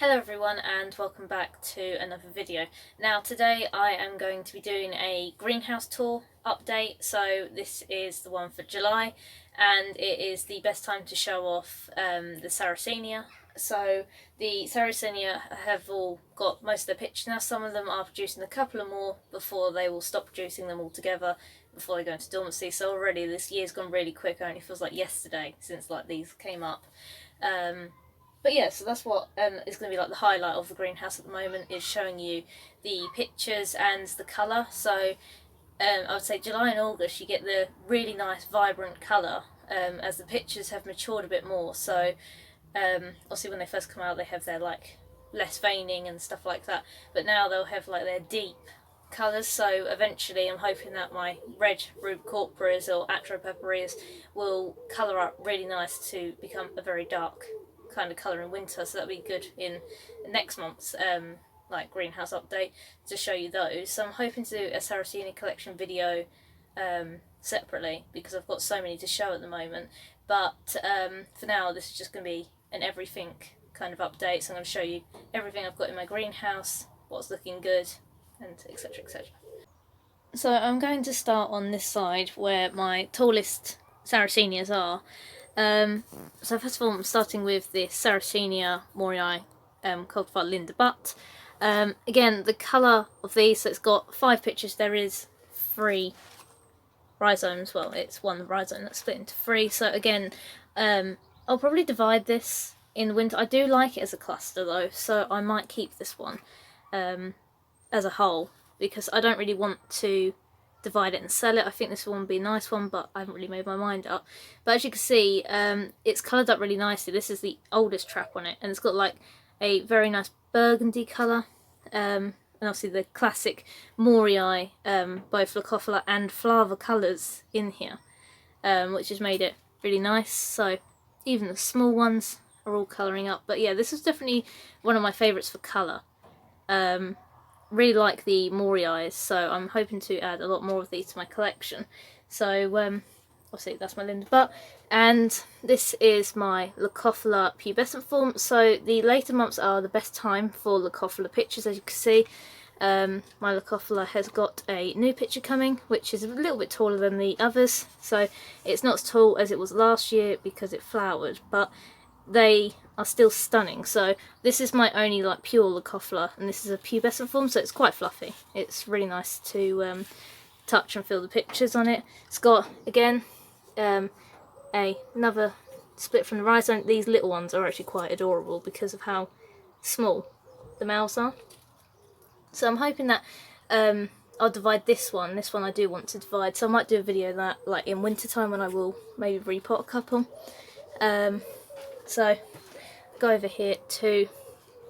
Hello everyone and welcome back to another video. Now today I am going to be doing a greenhouse tour update. So this is the one for July and it is the best time to show off the Sarracenia. So the Sarracenia have all got most of their pictures now. Some of them are producing a couple of more before they will stop producing them altogether before they go into dormancy. So already this year's gone really quick. It only feels like yesterday since these came up. But yeah, so that's what is going to be like the highlight of the greenhouse at the moment, is showing you the pictures and the colour. So I would say July and August you get the really nice vibrant colour as the pictures have matured a bit more. So obviously when they first come out they have their like less veining and stuff like that, but now they'll have like their deep colours. So eventually I'm hoping that my red rubicauperas or atropeperas will colour up really nice to become a very dark kind of colour in winter, so that'll be good in next month's like greenhouse update to show you those. So I'm hoping to do a Sarracenia collection video separately because I've got so many to show at the moment, but for now this is just going to be an everything kind of update. So I'm going to show you everything I've got in my greenhouse, what's looking good, and etc etc. So I'm going to start on this side where my tallest Sarracenias are. So first of all, I'm starting with the Sarracenia morii cultivar Linda Butt. Again, the colour of these, so it's got 5 pictures. There is 3 rhizomes. Well, it's one rhizome that's split into 3. So again, I'll probably divide this in the winter. I do like it as a cluster though, so I might keep this one as a whole because I don't really want to divide it and sell it. I think this one would be a nice one, but I haven't really made my mind up. But as you can see, it's coloured up really nicely. This is the oldest trap on it, and it's got like a very nice burgundy colour, and obviously the classic morii, both Leucophila and Flava colours in here, which has made it really nice. So even the small ones are all colouring up. But yeah, this is definitely one of my favourites for colour. Really like the morii, so I'm hoping to add a lot more of these to my collection. So obviously that's my Linda Butt, and this is my Leucophila pubescent form. So the later months are the best time for Leucophila pictures. As you can see, my Leucophila has got a new picture coming, which is a little bit taller than the others. So it's not as tall as it was last year because it flowered, but they are still stunning. So this is my only like pure Leucophila, and this is a pubescent form, so it's quite fluffy. It's really nice to touch and feel the pictures on it. It's got again another split from the rhizome. These little ones are actually quite adorable because of how small the mouths are. So I'm hoping that I'll divide this one. This one I do want to divide, so I might do a video of that like in winter time when I will maybe repot a couple. So go over here to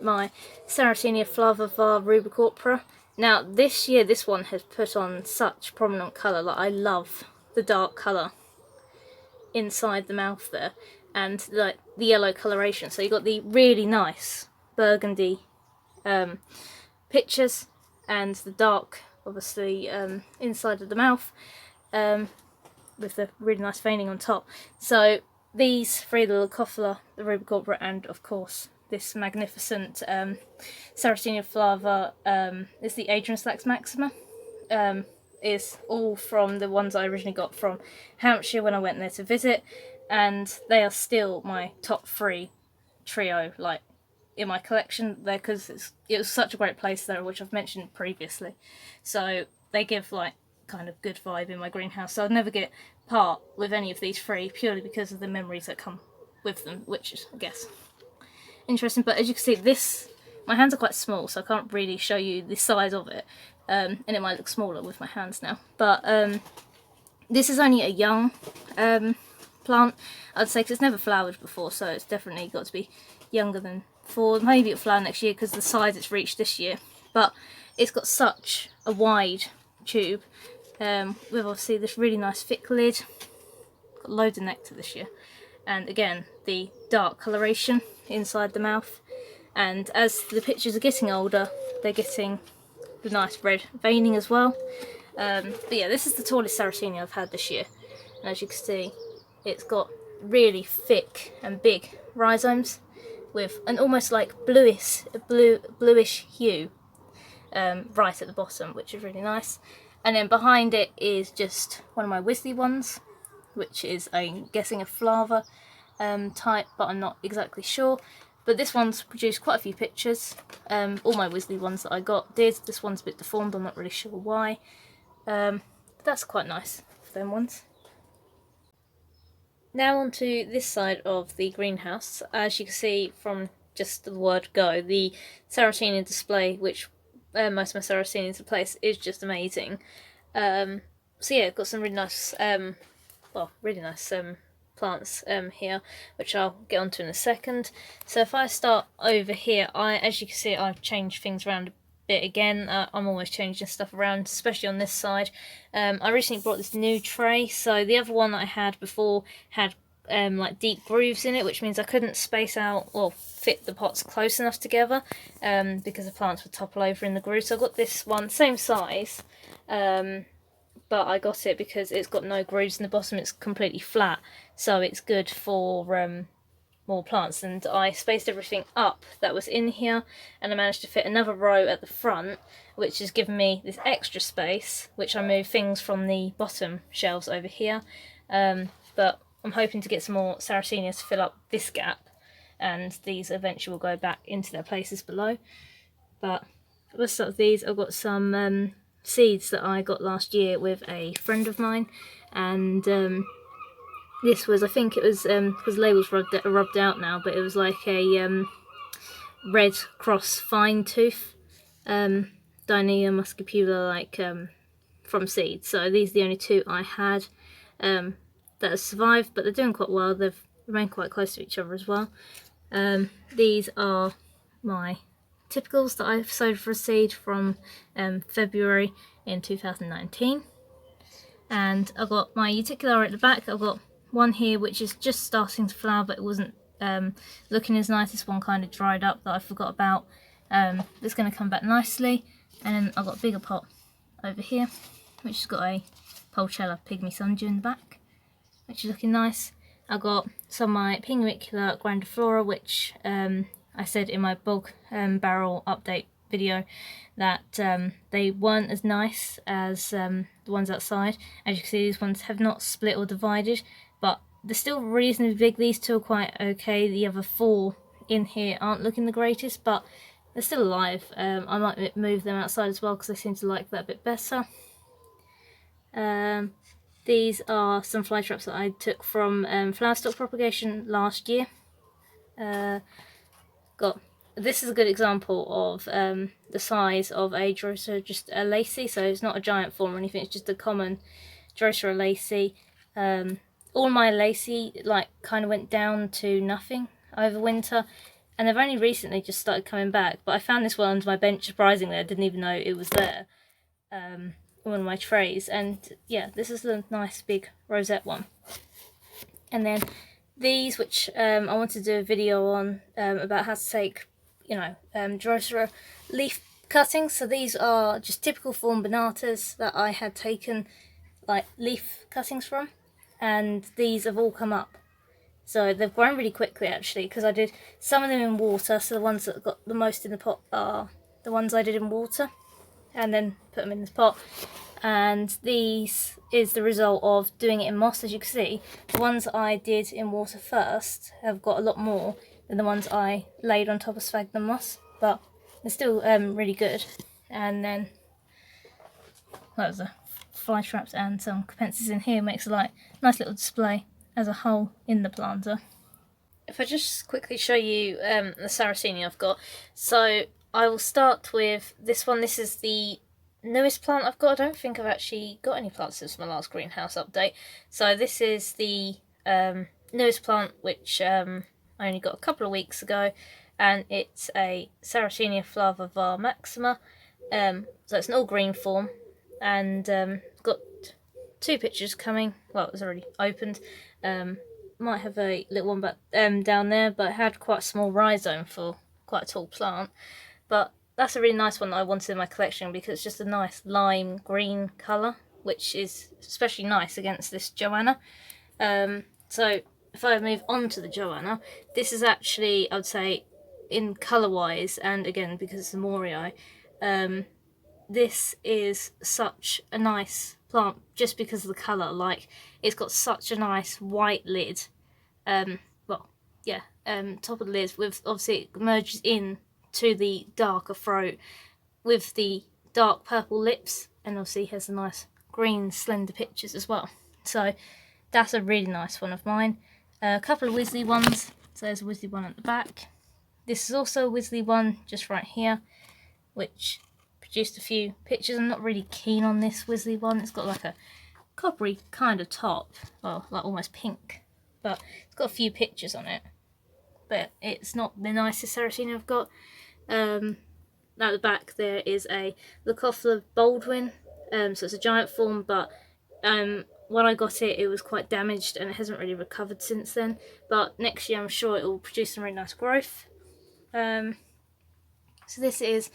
my Sarracenia Flava var rubicaupera. Now this year this one has put on such prominent colour. Like I love the dark colour inside the mouth there, and like the yellow coloration. So you got the really nice burgundy pictures and the dark obviously inside of the mouth with the really nice veining on top. So these 3, the Leucophila, the rubicaupera, and of course this magnificent Sarracenia Flava is the Adrian Slax Maxima. Is all from the ones I originally got from Hampshire when I went there to visit, and they are still my top 3 trio like in my collection there, because it was such a great place there, which I've mentioned previously. So they give like kind of good vibe in my greenhouse, so I'd never get part with any of these 3 purely because of the memories that come with them, which is I guess interesting. But as you can see, this, my hands are quite small, so I can't really show you the size of it, and it might look smaller with my hands now, but this is only a young plant, I'd say, because it's never flowered before, so it's definitely got to be younger than 4. Maybe it'll flower next year because the size it's reached this year, but it's got such a wide tube with obviously this really nice thick lid. Got loads of nectar this year, and again the dark coloration inside the mouth, and as the pictures are getting older they're getting the nice red veining as well. But yeah, this is the tallest Sarracenia I've had this year, and as you can see it's got really thick and big rhizomes, with an almost like bluish hue right at the bottom, which is really nice. And then behind it is just one of my Wisley ones, which is, I'm guessing, a Flava type, but I'm not exactly sure. But this one's produced quite a few pictures. All my Wisley ones that I got did. This one's a bit deformed, I'm not really sure why. That's quite nice for them ones. Now onto this side of the greenhouse. As you can see from just the word go, the Sarracenia display, which most of my Sarracenias in place, is just amazing. So yeah, I've got some really nice, plants here, which I'll get onto in a second. So if I start over here, as you can see, I've changed things around a bit again. I'm always changing stuff around, especially on this side. I recently brought this new tray. So the other one that I had before had like deep grooves in it, which means I couldn't space out or fit the pots close enough together because the plants would topple over in the groove. So I got this one, same size, but I got it because it's got no grooves in the bottom, it's completely flat, so it's good for more plants. And I spaced everything up that was in here, and I managed to fit another row at the front, which has given me this extra space, which I moved things from the bottom shelves over here. But I'm hoping to get some more Sarracenia to fill up this gap, and these eventually will go back into their places below. But let's start with these. I've got some seeds that I got last year with a friend of mine, and this was, I think it was, because the label's rubbed out now, but it was like a red cross fine tooth Dynea muscipula, like from seeds. So these are the only two I had that have survived, but they're doing quite well. They've remained quite close to each other as well. These are my typicals that I've sowed for a seed from February in 2019. And I've got my Uticular at the back. I've got one here which is just starting to flower, but it wasn't looking as nice. This one kind of dried up that I forgot about. It's going to come back nicely. And then I've got a bigger pot over here, which has got a Pulchella Pygmy Sundew in the back, which is looking nice. I've got some of my Pinguicula grandiflora, which I said in my bog barrel update video that they weren't as nice as the ones outside. As you can see, these ones have not split or divided, but they're still reasonably big. These two are quite okay. The other four in here aren't looking the greatest, but they're still alive. I might move them outside as well because I seem to like that a bit better. These are some fly traps that I took from flower stock propagation last year. This is a good example of the size of a Drosera, just a lacy, so it's not a giant form or anything, it's just a common Drosera lacy. All my lacy like kind of went down to nothing over winter, and they've only recently just started coming back, but I found this one under my bench, surprisingly. I didn't even know it was there, one of my trays. And yeah, this is a nice big rosette one. And then these, which I want to do a video on about how to take, Drosera leaf cuttings. So these are just typical form Bonatas that I had taken like leaf cuttings from, and these have all come up. So they've grown really quickly actually, because I did some of them in water, so the ones that got the most in the pot are the ones I did in water, and then put them in this pot. And these is the result of doing it in moss. As you can see, the ones I did in water first have got a lot more than the ones I laid on top of sphagnum moss, but they're still really good. And then that was the fly traps and some capensis in here, makes a nice little display as a whole in the planter. If I just quickly show you the Sarracenia I've got, so I will start with this one. This is the newest plant I've got. I don't think I've actually got any plants since my last greenhouse update. So this is the newest plant, which I only got a couple of weeks ago, and it's a Sarracenia flava var maxima. So it's an all green form, and got two pictures coming. Well, it was already opened. Might have a little one back down there, but it had quite a small rhizome for quite a tall plant. But that's a really nice one that I wanted in my collection because it's just a nice lime green colour, which is especially nice against this Joanna. So if I move on to the Joanna, this is actually, I would say, in colour wise, and again because it's a Morii, this is such a nice plant just because of the colour. Like, it's got such a nice white lid, top of the lid, with obviously it merges in to the darker throat with the dark purple lips, and obviously has a nice green slender pictures as well. So that's a really nice one of mine. A couple of Wisley ones. So there's a Wisley one at the back. This is also a Wisley one just right here, which produced a few pictures. I'm not really keen on this Wisley one. It's got like a coppery kind of top, well, like almost pink, but it's got a few pictures on it. But it's not the nicest Sarracenia I've got. At the back there is a Leucophila Baldwin. So it's a giant form, but when I got it, it was quite damaged and it hasn't really recovered since then. But next year I'm sure it will produce some really nice growth. So this is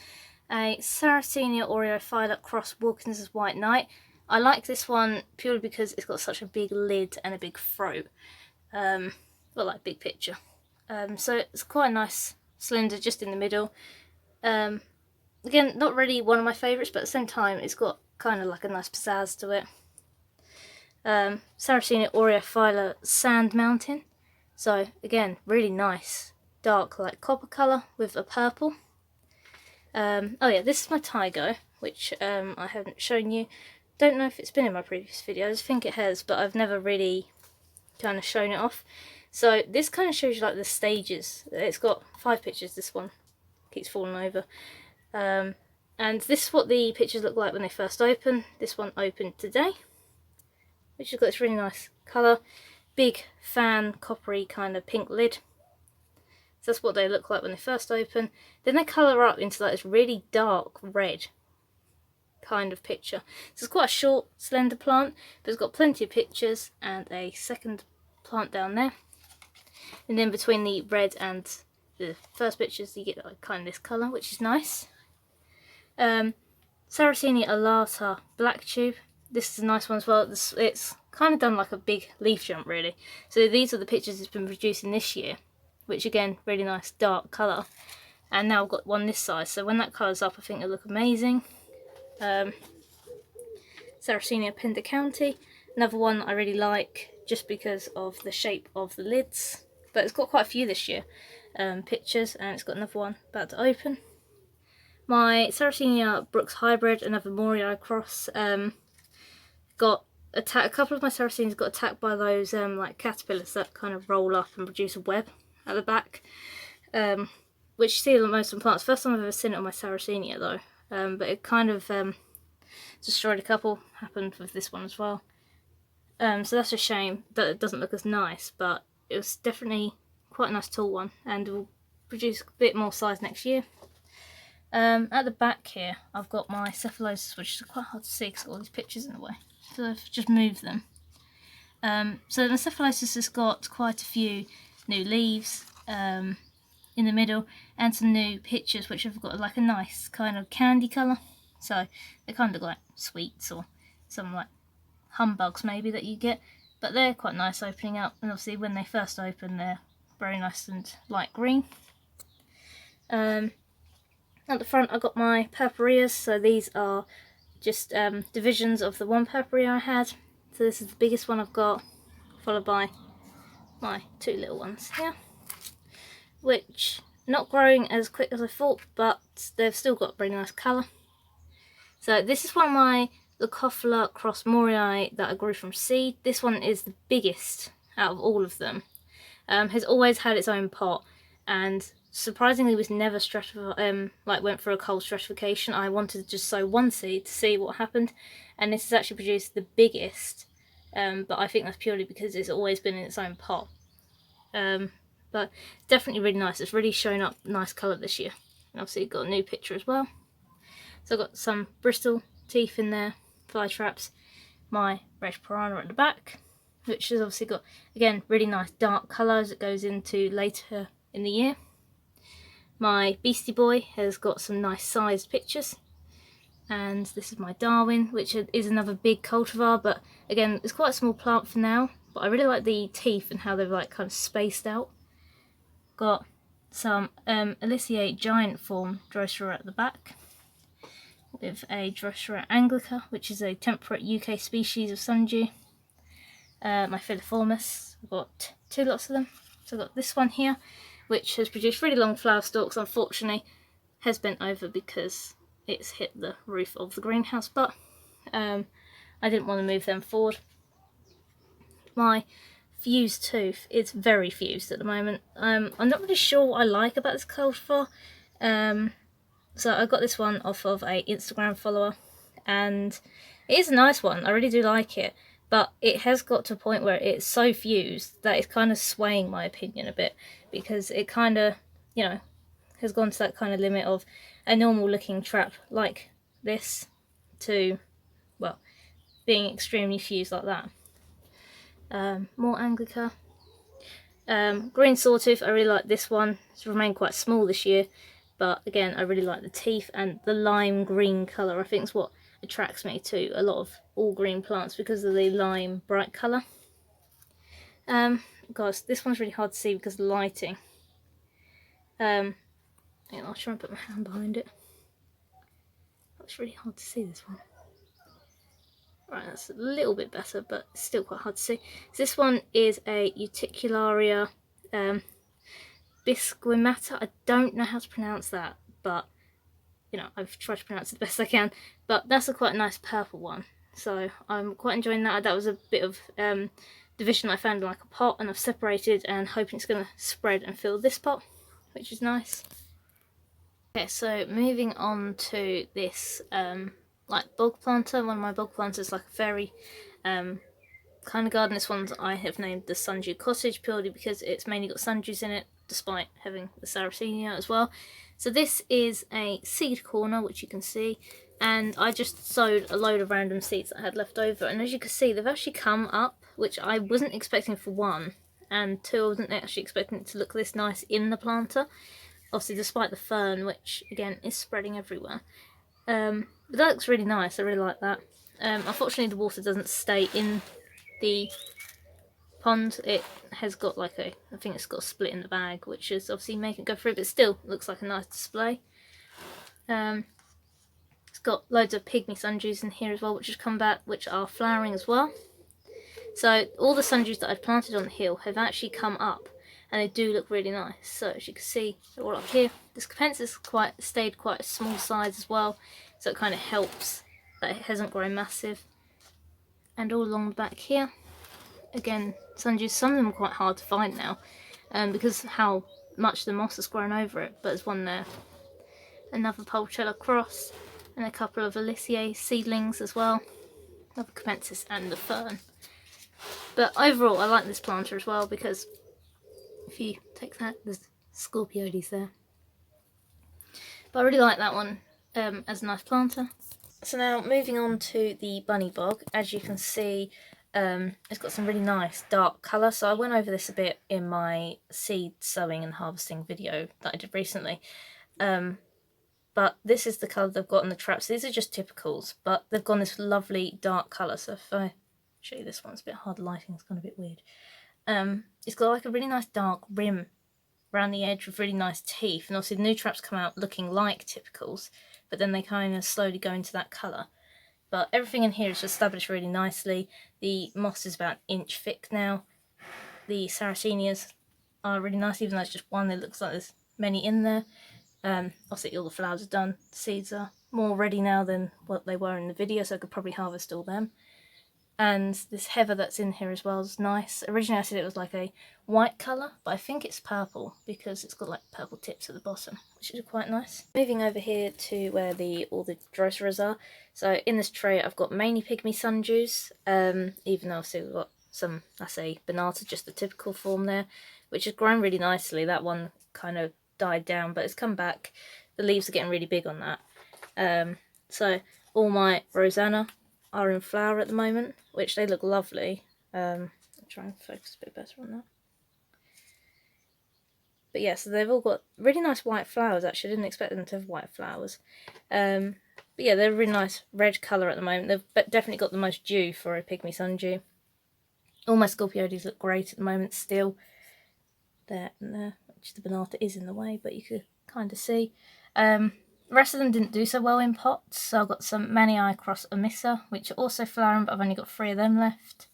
a Sarracenia aureophylla cross Wilkins's White Knight. I like this one purely because it's got such a big lid and a big throat. Well, like big picture. So it's quite a nice cylinder just in the middle. Again, not really one of my favourites, but at the same time it's got kind of like a nice pizzazz to it. Sarracenia aureophylla Sand Mountain. So again, really nice dark like copper colour with a purple. Oh yeah, this is my Tygo, which I haven't shown you. Don't know if it's been in my previous videos. I think it has, but I've never really kind of shown it off. So this kind of shows you like the stages. It's got 5 pictures, this one keeps falling over. And this is what the pictures look like when they first open. This one opened today, which has got this really nice colour. Big fan coppery kind of pink lid. So that's what they look like when they first open. Then they colour up into like this really dark red kind of picture. So it's quite a short, slender plant, but it's got plenty of pictures and a second plant down there. And then between the red and the first pictures, you get like kind of this colour, which is nice. Sarracenia alata black tube. This is a nice one as well. It's kind of done like a big leaf jump really. So these are the pictures it's been producing this year, which again, really nice dark colour. And now I've got one this size, so when that colours up I think it'll look amazing. Sarracenia pendecounty, another one I really like just because of the shape of the lids. But it's got quite a few this year, pictures, and it's got another one about to open. My Sarracenia Brooks hybrid, another Morii cross, got attacked. A couple of my Sarracenias got attacked by those like caterpillars that kind of roll up and produce a web at the back, which you see on most of the plants. First time I've ever seen it on my Sarracenia though, but it kind of destroyed a couple. Happened with this one as well. So that's a shame that it doesn't look as nice, but it was definitely quite a nice tall one and will produce a bit more size next year. At the back here I've got my Cephalosis, which is quite hard to see because all these pictures in the way, so I've just moved them. So the Cephalosis has got quite a few new leaves in the middle and some new pictures which have got like a nice kind of candy colour. So they kind of look like sweets or some like humbugs maybe that you get, but they're quite nice opening up, and obviously when they first open they're very nice and light green. At the front I've got my purpureas, so these are just divisions of the one purpurea I had. So this is the biggest one I've got, followed by my 2 little ones here, which not growing as quick as I thought, but they've still got a very nice colour. So this is one of my Leucophila cross Morii that I grew from seed. This one is the biggest out of all of them. Has always had its own pot, and surprisingly was never went for a cold stratification. I wanted to just sow one seed to see what happened, and this has actually produced the biggest, but I think that's purely because it's always been in its own pot. But definitely really nice. It's really shown up nice colour this year, and obviously got a new picture as well. So I've got some Bristol teeth in there, fly traps, my Red Piranha at the back, which has obviously got, again, really nice dark colour as it goes into later in the year. My Beastie Boy has got some nice sized pictures, and this is my Darwin, which is another big cultivar, but again it's quite a small plant for now, but I really like the teeth and how they're like kind of spaced out. Got some Aliciae giant form Drosera at the back, with a Drosera anglica, which is a temperate UK species of sundew. My filiformis, I've got 2 lots of them. So I've got this one here, which has produced really long flower stalks. Unfortunately, has bent over because it's hit the roof of the greenhouse, but I didn't want to move them forward. My fused tooth is very fused at the moment. I'm not really sure what I like about this cultivar. So I got this one off of a Instagram follower, and it is a nice one. I really do like it, but it has got to a point where it's so fused that it's kind of swaying my opinion a bit, because it kind of, you know, has gone to that kind of limit of a normal looking trap like this to, well, being extremely fused like that. More anglica. Green sawtooth, I really like this one. It's remained quite small this year, but again, I really like the teeth and the lime green colour. I think it's what attracts me to a lot of all green plants, because of the lime bright colour. Guys, this one's really hard to see because of the lighting. I'll try and put my hand behind it. It's really hard to see this one. Right, that's a little bit better, but it's still quite hard to see. So this one is a Uticularia bisquamata. I don't know how to pronounce that, but you know, I've tried to pronounce it the best I can. But that's a quite nice purple one, so I'm quite enjoying that. That was a bit of division I found in like a pot, and I've separated and hoping it's going to spread and fill this pot, which is nice. Okay, so moving on to this like bog planter. One of my bog planters, like a very kind of garden. This one's I have named the Sundew Cottage, purely because it's mainly got sundews in it, despite having the Sarracenia as well. So this is a seed corner, which you can see, and I just sowed a load of random seeds that I had left over, and as you can see, they've actually come up, which I wasn't expecting for one, and two, I wasn't actually expecting it to look this nice in the planter, obviously despite the fern, which again is spreading everywhere. But that looks really nice, I really like that. Unfortunately the water doesn't stay in the pond. It has got like I think it's got a split in the bag, which is obviously making it go through, but still looks like a nice display. It's got loads of pygmy sundews in here as well, which have come back, which are flowering as well. So all the sundews that I've planted on the hill have actually come up, and they do look really nice. So as you can see, they're all up here. This Capensis stayed quite a small size as well, so it kind of helps that it hasn't grown massive. And all along the back here, again, sundews. Some of them are quite hard to find now, because of how much the moss has grown over it. But there's one there, another Pulchella cross, and a couple of Aliciae seedlings as well. Another Capensis and the fern. But overall, I like this planter as well, because if you take that, there's Scorpiodes there. But I really like that one as a nice planter. So now moving on to the bunny bog. As you can see, it's got some really nice dark colour. So I went over this a bit in my seed sowing and harvesting video that I did recently. But this is the colour they've got in the traps. These are just typicals, but they've gone this lovely dark colour. So if I show you this one, it's a bit hard lighting, it's gone a bit weird. It's got like a really nice dark rim around the edge with really nice teeth, and obviously the new traps come out looking like typicals, but then they kind of slowly go into that colour. But everything in here is established really nicely. The moss is about an inch thick now. The Sarracenias are really nice, even though it's just one, it looks like there's many in there. Obviously all the flowers are done. The seeds are more ready now than what they were in the video, so I could probably harvest all them. And this heather that's in here as well is nice. Originally I said it was like a white colour, but I think it's purple because it's got like purple tips at the bottom, which is quite nice. Moving over here to where all the Droseras are. So in this tray I've got mainly pygmy sundews, even though obviously we've got some, I say Banata, just the typical form there, which has grown really nicely. That one kind of died down, but it's come back. The leaves are getting really big on that. So all my Rosanna are in flower at the moment, which they look lovely. I'll try and focus a bit better on that. But yeah, so they've all got really nice white flowers. Actually, I didn't expect them to have white flowers. But yeah, they're a really nice red colour at the moment. They've definitely got the most dew for a pygmy sundew. All my Scorpiodes look great at the moment still. There and there. which the Banata is in the way, but you could kind of see. The rest of them didn't do so well in pots, so I've got some Manii cross Omissa, which are also flowering, but I've only got 3 of them left.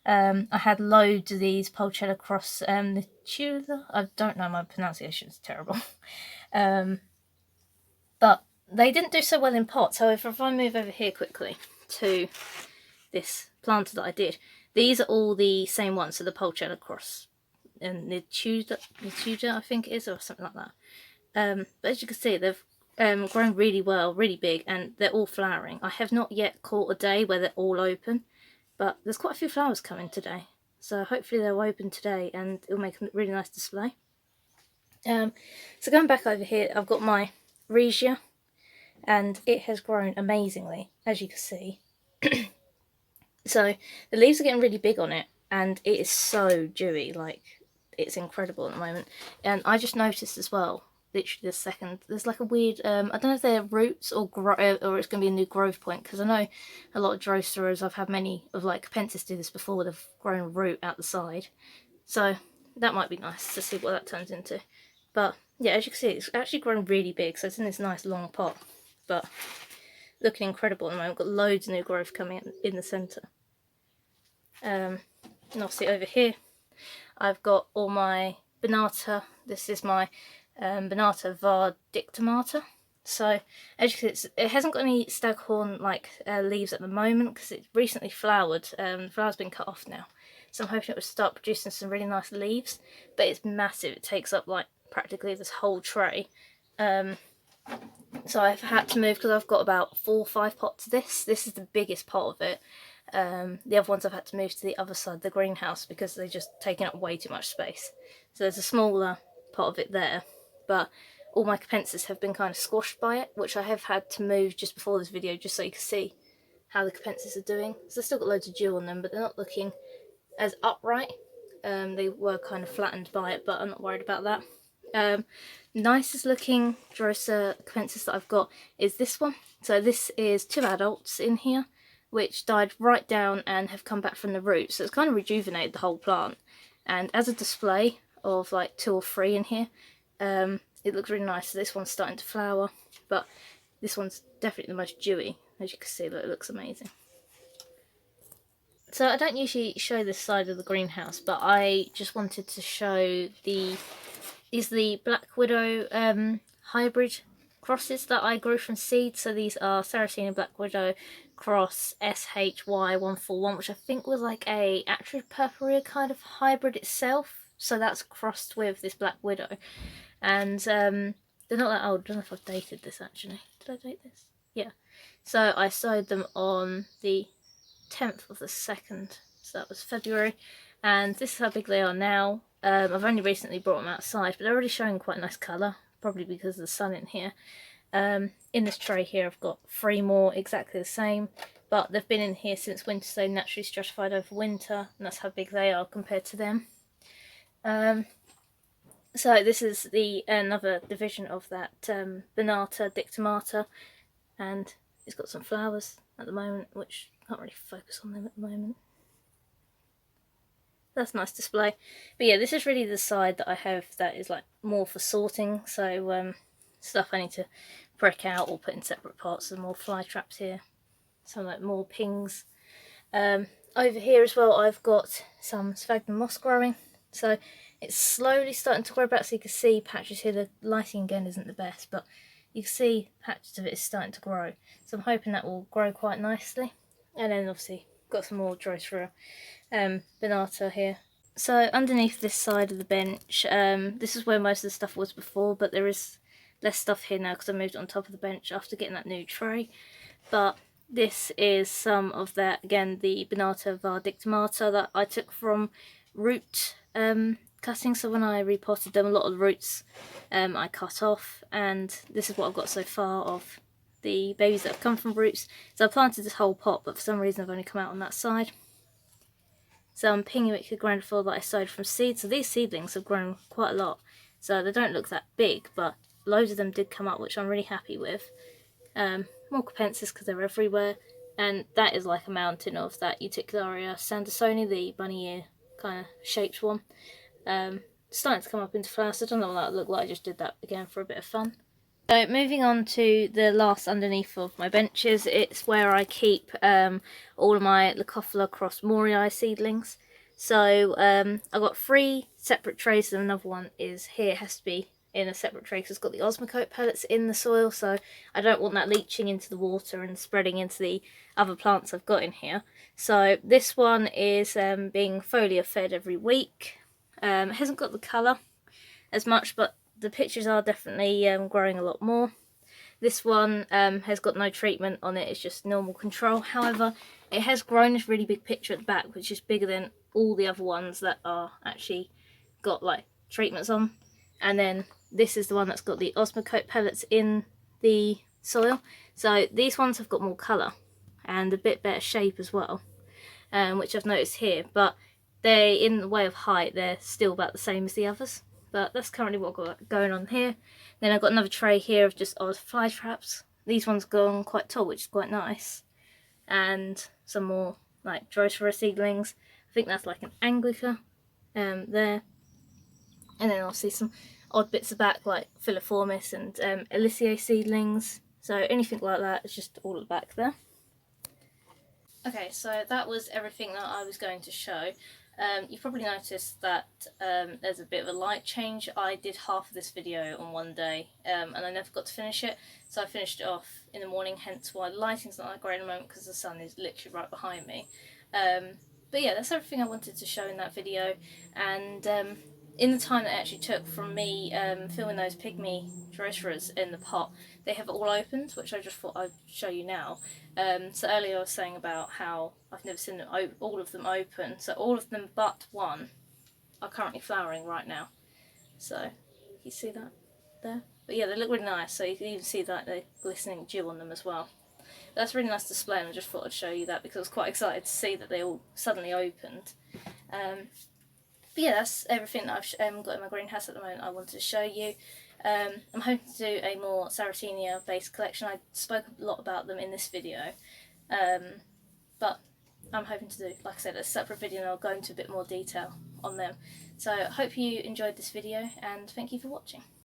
I had loads of these Pulchella cross the Tudor. I don't know, my pronunciation is terrible. But they didn't do so well in pots. However, if I move over here quickly to this planter that I did, these are all the same ones, so the Pulchella cross and the Tudor I think it is, or something like that. But as you can see, they've grown really well, really big, and they're all flowering. I have not yet caught a day where they're all open, but there's quite a few flowers coming today, so hopefully they'll open today and it'll make a really nice display. So going back over here, I've got my Regia, and it has grown amazingly, as you can see. So the leaves are getting really big on it, and it is so dewy, like it's incredible at the moment. And I just noticed as well, literally the second, there's like a weird, I don't know if they're roots or it's going to be a new growth point, because I know a lot of Droseras, I've had many of like Capensis do this before, they've grown a root out the side. So that might be nice to see what that turns into. But yeah, as you can see, it's actually grown really big, so it's in this nice long pot. But looking incredible at the moment. Got loads of new growth coming in the centre. And obviously over here, I've got all my Banata. This is my Banata var dictamata. So as you can see, it hasn't got any staghorn like leaves at the moment because it's recently flowered. The flower's been cut off now, so I'm hoping it will start producing some really nice leaves. But it's massive. It takes up like practically this whole tray. So I've had to move because I've got about 4 or 5 pots of this. This is the biggest pot of it. The other ones I've had to move to the other side of the greenhouse because they're just taking up way too much space. So there's a smaller pot of it there, but all my Capensis have been kind of squashed by it, which I have had to move just before this video just so you can see how the Capensis are doing. So they've still got loads of dew on them, but they're not looking as upright. They were kind of flattened by it, but I'm not worried about that. Nicest looking Drosera Capensis that I've got is this one. So this is 2 adults in here, which died right down and have come back from the roots. So it's kind of rejuvenated the whole plant. And as a display of like 2 or 3 in here, it looks really nice. So this one's starting to flower, but this one's definitely the most dewy. As you can see, look, it looks amazing. So I don't usually show this side of the greenhouse, but I just wanted to show the Black Widow hybrid crosses that I grew from seed. So these are Sarracenia Black Widow cross SHY141, which I think was like a Atrid Purpurea kind of hybrid itself. So that's crossed with this Black Widow. And they're not that old. I don't know if I've dated this actually. Did I date this? Yeah. So I sowed them on the 10th of the 2nd. So that was February. And this is how big they are now. I've only recently brought them outside, but they're already showing quite a nice colour, probably because of the sun in here. In this tray here I've got 3 more exactly the same, but they've been in here since winter, so naturally stratified over winter, and that's how big they are compared to them. So this is another division of that Banata dictamata, and it's got some flowers at the moment, which I can't really focus on them at the moment. That's a nice display. But yeah, this is really the side that I have that is like more for sorting, so stuff I need to break out or put in separate pots. There's more fly traps here, some like more pings. Over here as well I've got some sphagnum moss growing, so it's slowly starting to grow back. So you can see patches here. The lighting again isn't the best, but you can see patches of it is starting to grow, so I'm hoping that will grow quite nicely. And then obviously got some more Drosera Banata here. So underneath this side of the bench, this is where most of the stuff was before, but there is less stuff here now because I moved it on top of the bench after getting that new tray. But this is some of that, again, the Banata var dictamata that I took from root cutting. So when I repotted them, a lot of the roots I cut off, and this is what I've got so far of the babies that have come from roots. So I planted this whole pot, but for some reason I've only come out on that side. So I'm Pinguic grandiflora that I sowed from seed. So these seedlings have grown quite a lot. So they don't look that big, but loads of them did come up, which I'm really happy with. More Capensis because they're everywhere. And that is like a mountain of that Uticularia Sandersoni, the bunny ear kind of shaped one. starting to come up into flowers. So I don't know what that looked like. I just did that again for a bit of fun. So moving on to the last underneath of my benches, it's where I keep all of my Leucophila cross Morii seedlings. So I've got 3 separate trays, and another one is here. It has to be in a separate tray because it's got the osmocote pellets in the soil, so I don't want that leaching into the water and spreading into the other plants I've got in here. So this one is being foliar fed every week. It hasn't got the colour as much, but the pictures are definitely growing a lot more. This one has got no treatment on it, it's just normal control. However, it has grown this really big picture at the back, which is bigger than all the other ones that are actually got like treatments on. And then this is the one that's got the osmocote pellets in the soil. So these ones have got more colour and a bit better shape as well, which I've noticed here. But they, in the way of height, they're still about the same as the others. But that's currently what I've got going on here. Then I've got another tray here of just odd fly traps. These ones go on quite tall, which is quite nice. And some more like Drosera seedlings. I think that's like an Anglica there. And then I'll see some odd bits of back like Filiformis and Elysea seedlings. So anything like that is just all at the back there. Okay, so that was everything that I was going to show. You've probably noticed that there's a bit of a light change. I did half of this video on one day and I never got to finish it, so I finished it off in the morning, hence why the lighting's not that great at the moment because the sun is literally right behind me. But yeah, that's everything I wanted to show in that video, and in the time that it actually took from me filming those pygmy Droseras in the pot, they have all opened, which I just thought I'd show you now. So earlier I was saying about how I've never seen them all of them open. So all of them but one are currently flowering right now. So you see that there? But yeah, they look really nice. So you can even see that the glistening dew on them as well. But that's a really nice display, and I just thought I'd show you that because I was quite excited to see that they all suddenly opened. But yeah, that's everything that I've got in my greenhouse at the moment I wanted to show you. I'm hoping to do a more Sarracenia based collection. I spoke a lot about them in this video, but I'm hoping to do, like I said, a separate video, and I'll go into a bit more detail on them. So I hope you enjoyed this video, and thank you for watching.